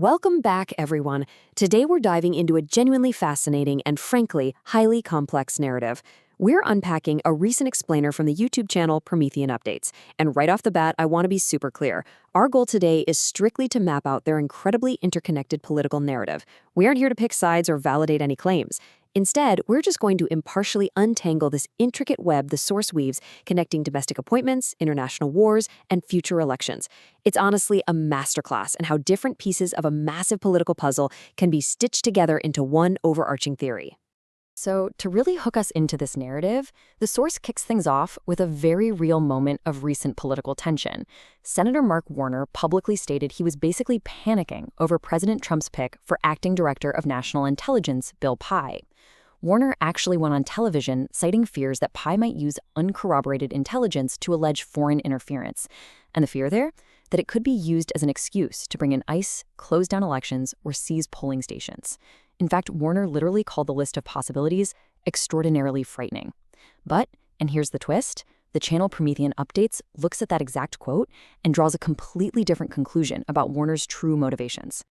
Welcome back, everyone. Today we're diving into a genuinely fascinating and, frankly, highly complex narrative. We're unpacking a recent explainer from the YouTube channel Promethean Updates. And right off the bat, I want to be super clear. Our goal today is strictly to map out their incredibly interconnected political narrative. We aren't here to pick sides or validate any claims. Instead, we're just going to impartially untangle this intricate web the source weaves, connecting domestic appointments, international wars, and future elections. It's honestly a masterclass in how different pieces of a massive political puzzle can be stitched together into one overarching theory. So, to really hook us into this narrative, the source kicks things off with a very real moment of recent political tension. Senator Mark Warner publicly stated he was basically panicking over President Trump's pick for acting director of national intelligence, Bill Pai. Warner actually went on television citing fears that Pai might use uncorroborated intelligence to allege foreign interference. And the fear there? That it could be used as an excuse to bring in ICE, close down elections, or seize polling stations. In fact, Warner literally called the list of possibilities extraordinarily frightening. But, and here's the twist, the channel Promethean Updates looks at that exact quote and draws a completely different conclusion about Warner's true motivations.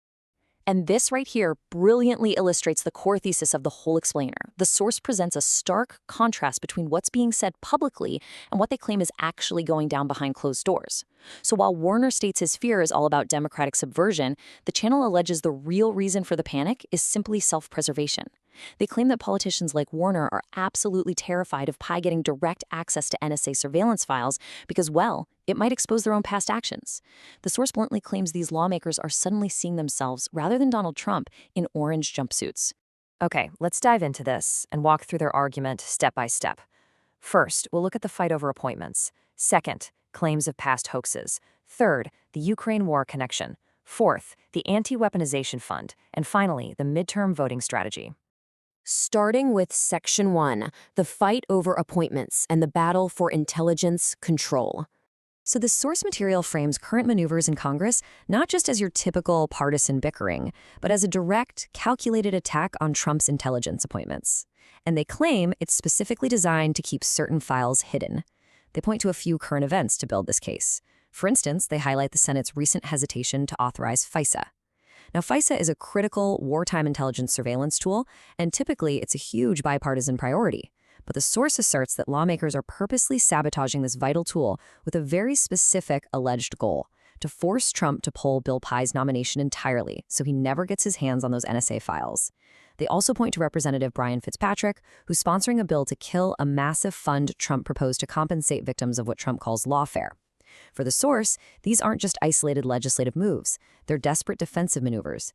And this right here brilliantly illustrates the core thesis of the whole explainer. The source presents a stark contrast between what's being said publicly and what they claim is actually going down behind closed doors. So while Warner states his fear is all about democratic subversion, the channel alleges the real reason for the panic is simply self-preservation. They claim that politicians like Warner are absolutely terrified of Pai getting direct access to NSA surveillance files because, well, it might expose their own past actions. The source bluntly claims these lawmakers are suddenly seeing themselves, rather than Donald Trump, in orange jumpsuits. Okay, let's dive into this and walk through their argument step by step. First, we'll look at the fight over appointments. Second, claims of past hoaxes. Third, the Ukraine war connection. Fourth, the anti-weaponization fund. And finally, the midterm voting strategy. Starting with Section 1, the fight over appointments and the battle for intelligence control. So the source material frames current maneuvers in Congress not just as your typical partisan bickering, but as a direct, calculated attack on Trump's intelligence appointments. And they claim it's specifically designed to keep certain files hidden. They point to a few current events to build this case. For instance, they highlight the Senate's recent hesitation to authorize FISA. Now, FISA is a critical wartime intelligence surveillance tool, and typically it's a huge bipartisan priority. But the source asserts that lawmakers are purposely sabotaging this vital tool with a very specific alleged goal: to force Trump to pull Bill Pai's nomination entirely so he never gets his hands on those NSA files. They also point to Representative Fitzpatrick, who's sponsoring a bill to kill a massive fund Trump proposed to compensate victims of what Trump calls lawfare. For the source, these aren't just isolated legislative moves. They're desperate defensive maneuvers.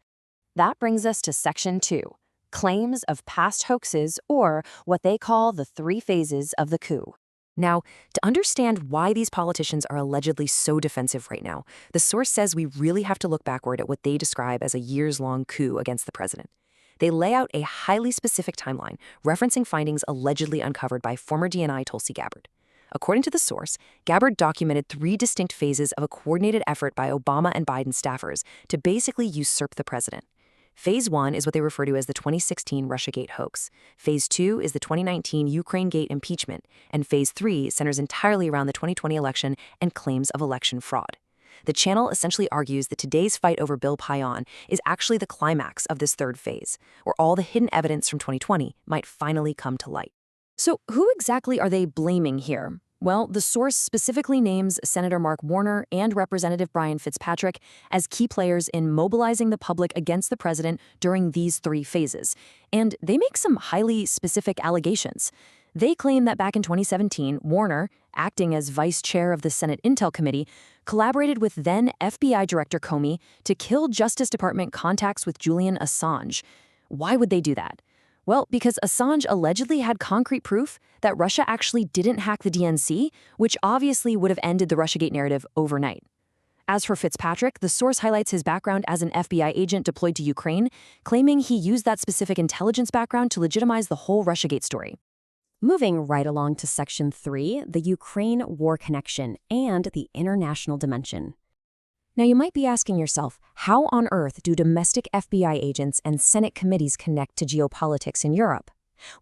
That brings us to Section 2, claims of past hoaxes, or what they call the 3 phases of the coup. Now, to understand why these politicians are allegedly so defensive right now, the source says we really have to look backward at what they describe as a years-long coup against the president. They lay out a highly specific timeline, referencing findings allegedly uncovered by former DNI Tulsi Gabbard. According to the source, Gabbard documented 3 distinct phases of a coordinated effort by Obama and Biden staffers to basically usurp the president. Phase 1 is what they refer to as the 2016 Russiagate hoax. Phase 2 is the 2019 Ukraine-gate impeachment. And Phase 3 centers entirely around the 2020 election and claims of election fraud. The channel essentially argues that today's fight over Bill Pai is actually the climax of this 3rd phase, where all the hidden evidence from 2020 might finally come to light. So who exactly are they blaming here? Well, the source specifically names Senator Mark Warner and Representative Fitzpatrick as key players in mobilizing the public against the president during these 3 phases. And they make some highly specific allegations. They claim that back in 2017, Warner, acting as vice chair of the Senate Intel Committee, collaborated with then FBI Director Comey to kill Justice Department contacts with Julian Assange. Why would they do that? Well, because Assange allegedly had concrete proof that Russia actually didn't hack the DNC, which obviously would have ended the Russiagate narrative overnight. As for Fitzpatrick, the source highlights his background as an FBI agent deployed to Ukraine, claiming he used that specific intelligence background to legitimize the whole Russiagate story. Moving right along to Section 3, the Ukraine war connection and the international dimension. Now, you might be asking yourself, how on earth do domestic FBI agents and Senate committees connect to geopolitics in Europe?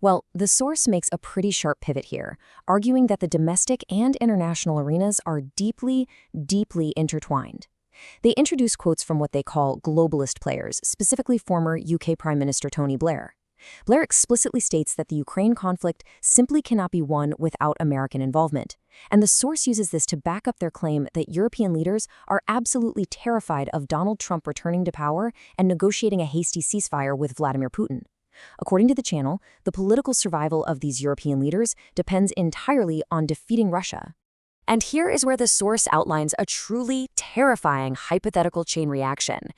Well, the source makes a pretty sharp pivot here, arguing that the domestic and international arenas are deeply, deeply intertwined. They introduce quotes from what they call globalist players, specifically former UK Prime Minister Tony Blair. Blair explicitly states that the Ukraine conflict simply cannot be won without American involvement, and the source uses this to back up their claim that European leaders are absolutely terrified of Donald Trump returning to power and negotiating a hasty ceasefire with Vladimir Putin. According to the channel, the political survival of these European leaders depends entirely on defeating Russia. And here is where the source outlines a truly terrifying hypothetical chain reaction.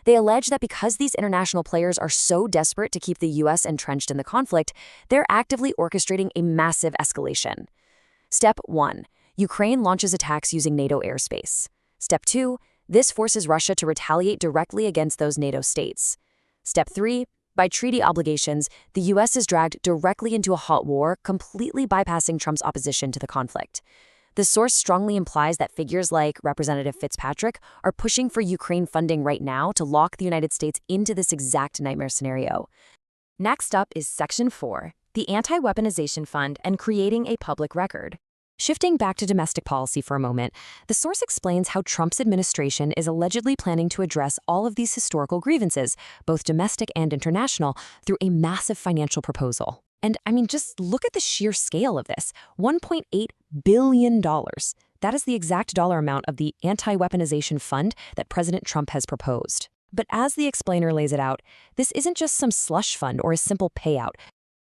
They allege that because these international players are so desperate to keep the U.S. entrenched in the conflict, they're actively orchestrating a massive escalation. Step 1. Ukraine launches attacks using NATO airspace. Step 2. This forces Russia to retaliate directly against those NATO states. Step 3. By treaty obligations, the U.S. is dragged directly into a hot war, completely bypassing Trump's opposition to the conflict. The source strongly implies that figures like Representative Fitzpatrick are pushing for Ukraine funding right now to lock the United States into this exact nightmare scenario. Next up is Section 4, the Anti-Weaponization Fund and creating a public record. Shifting back to domestic policy for a moment, the source explains how Trump's administration is allegedly planning to address all of these historical grievances, both domestic and international, through a massive financial proposal. And just look at the sheer scale of this. $1.8 billion. That is the exact dollar amount of the Anti-Weaponization Fund that President Trump has proposed. But as the explainer lays it out, this isn't just some slush fund or a simple payout.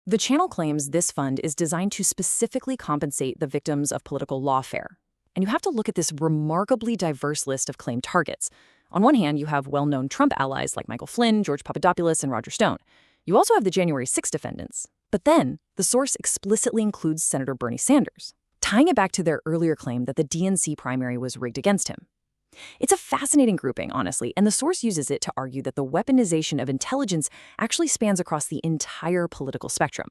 The channel claims this fund is designed to specifically compensate the victims of political lawfare. And you have to look at this remarkably diverse list of claimed targets. On one hand, you have well-known Trump allies like Michael Flynn, George Papadopoulos, and Roger Stone. You also have the January 6 defendants. But then, the source explicitly includes Senator Bernie Sanders, tying it back to their earlier claim that the DNC primary was rigged against him. It's a fascinating grouping, honestly, and the source uses it to argue that the weaponization of intelligence actually spans across the entire political spectrum.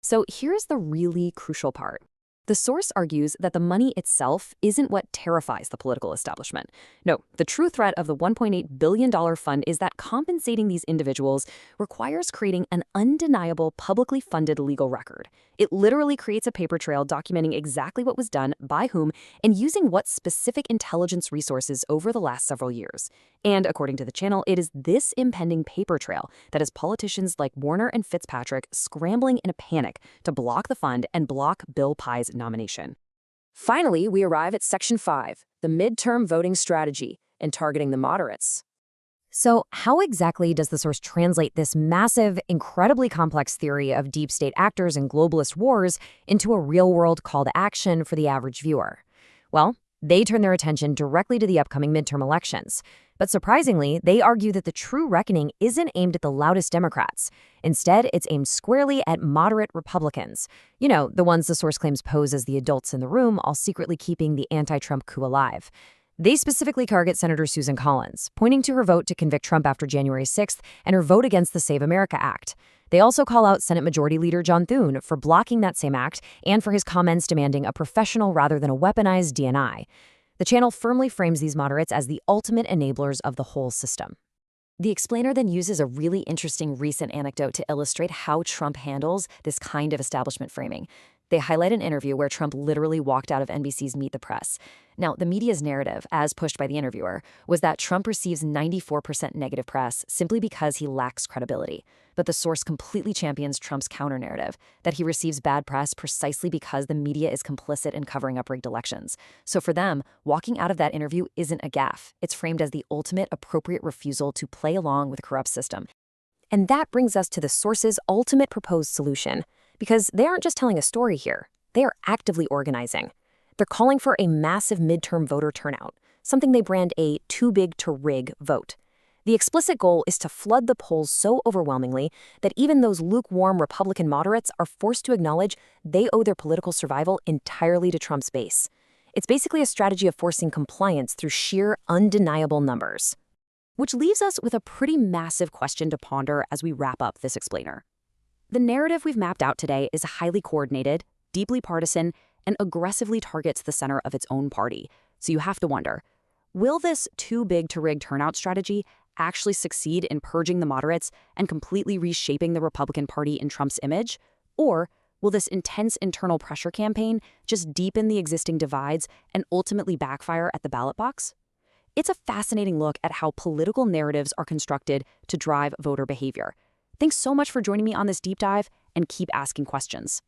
So here's the really crucial part. The source argues that the money itself isn't what terrifies the political establishment. No, the true threat of the $1.8 billion fund is that compensating these individuals requires creating an undeniable publicly funded legal record. It literally creates a paper trail documenting exactly what was done, by whom, and using what specific intelligence resources over the last several years. And according to the channel, it is this impending paper trail that has politicians like Warner and Fitzpatrick scrambling in a panic to block the fund and block Bill Pai's nomination. Finally, we arrive at Section 5, the midterm voting strategy, and targeting the moderates. So how exactly does the source translate this massive, incredibly complex theory of deep state actors and globalist wars into a real-world call to action for the average viewer? Well, they turn their attention directly to the upcoming midterm elections. But surprisingly, they argue that the true reckoning isn't aimed at the loudest Democrats. Instead, it's aimed squarely at moderate Republicans. You know, the ones the source claims pose as the adults in the room, all secretly keeping the anti-Trump coup alive. They specifically target Senator Susan Collins, pointing to her vote to convict Trump after January 6th and her vote against the Save America Act. They also call out Senate Majority Leader John Thune for blocking that same act and for his comments demanding a professional rather than a weaponized DNI. The channel firmly frames these moderates as the ultimate enablers of the whole system. The explainer then uses a really interesting recent anecdote to illustrate how Trump handles this kind of establishment framing. They highlight an interview where Trump literally walked out of NBC's Meet the Press. Now, the media's narrative, as pushed by the interviewer, was that Trump receives 94% negative press simply because he lacks credibility. But the source completely champions Trump's counter-narrative, that he receives bad press precisely because the media is complicit in covering up rigged elections. So for them, walking out of that interview isn't a gaffe. It's framed as the ultimate appropriate refusal to play along with a corrupt system. And that brings us to the source's ultimate proposed solution. Because they aren't just telling a story here, they are actively organizing. They're calling for a massive midterm voter turnout, something they brand a too big to rig vote. The explicit goal is to flood the polls so overwhelmingly that even those lukewarm Republican moderates are forced to acknowledge they owe their political survival entirely to Trump's base. It's basically a strategy of forcing compliance through sheer, undeniable numbers. Which leaves us with a pretty massive question to ponder as we wrap up this explainer. The narrative we've mapped out today is highly coordinated, deeply partisan, and aggressively targets the center of its own party. So you have to wonder, will this too big to rig turnout strategy actually succeed in purging the moderates and completely reshaping the Republican Party in Trump's image? Or will this intense internal pressure campaign just deepen the existing divides and ultimately backfire at the ballot box? It's a fascinating look at how political narratives are constructed to drive voter behavior. Thanks so much for joining me on this deep dive, and keep asking questions.